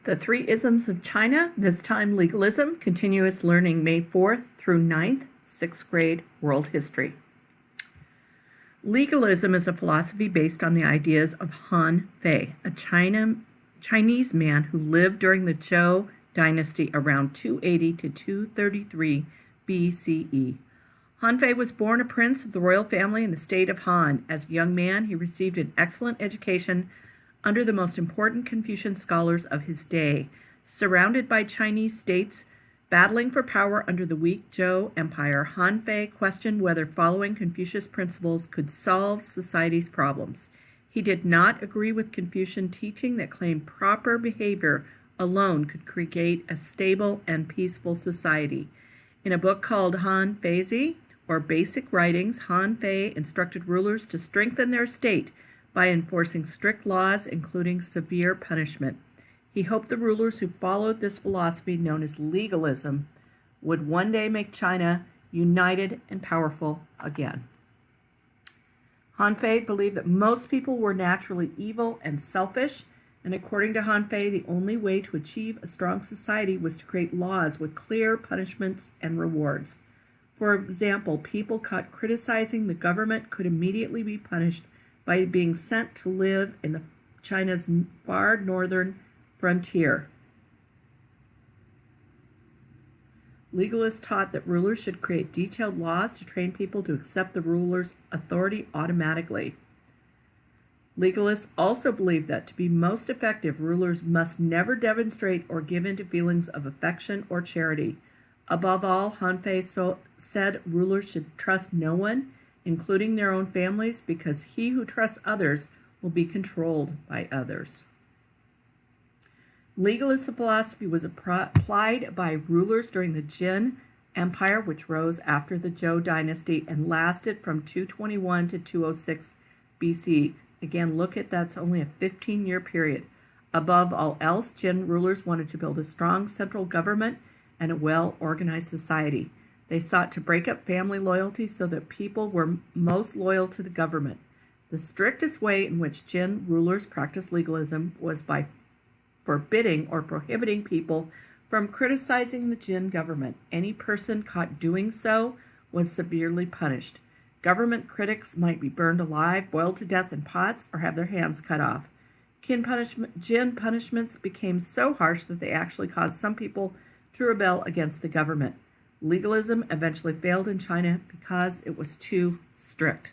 The Three Isms of China, this time legalism, continuous learning May 4th through 9th, 6th grade world history. Legalism is a philosophy based on the ideas of Han Fei, a Chinese man who lived during the Zhou dynasty around 280 to 233 BCE. Han Fei was born a prince of the royal family in the state of Han. As a young man, he received an excellent education under the most important Confucian scholars of his day. Surrounded by Chinese states battling for power under the weak Zhou Empire, Han Fei questioned whether following Confucius principles could solve society's problems. He did not agree with Confucian teaching that claimed proper behavior alone could create a stable and peaceful society. In a book called Han Feizi, or Basic Writings, Han Fei instructed rulers to strengthen their state by enforcing strict laws, including severe punishment. He hoped the rulers who followed this philosophy, known as legalism, would one day make China united and powerful again. Han Fei believed that most people were naturally evil and selfish, and according to Han Fei, the only way to achieve a strong society was to create laws with clear punishments and rewards. For example, people caught criticizing the government could immediately be punished by being sent to live in China's far northern frontier. Legalists taught that rulers should create detailed laws to train people to accept the ruler's authority automatically. Legalists also believed that to be most effective, rulers must never demonstrate or give in to feelings of affection or charity. Above all, Han Fei said rulers should trust no one, including their own families, because he who trusts others will be controlled by others. Legalist philosophy was applied by rulers during the Jin Empire, which rose after the Zhou dynasty and lasted from 221 to 206 BC. Again, look at that's only a 15-year period. Above all else, Jin rulers wanted to build a strong central government and a well-organized society. They sought to break up family loyalty so that people were most loyal to the government. The strictest way in which Jin rulers practiced legalism was by forbidding or prohibiting people from criticizing the Jin government. Any person caught doing so was severely punished. Government critics might be burned alive, boiled to death in pots, or have their hands cut off. Jin punishments became so harsh that they actually caused some people to rebel against the government. Legalism eventually failed in China because it was too strict.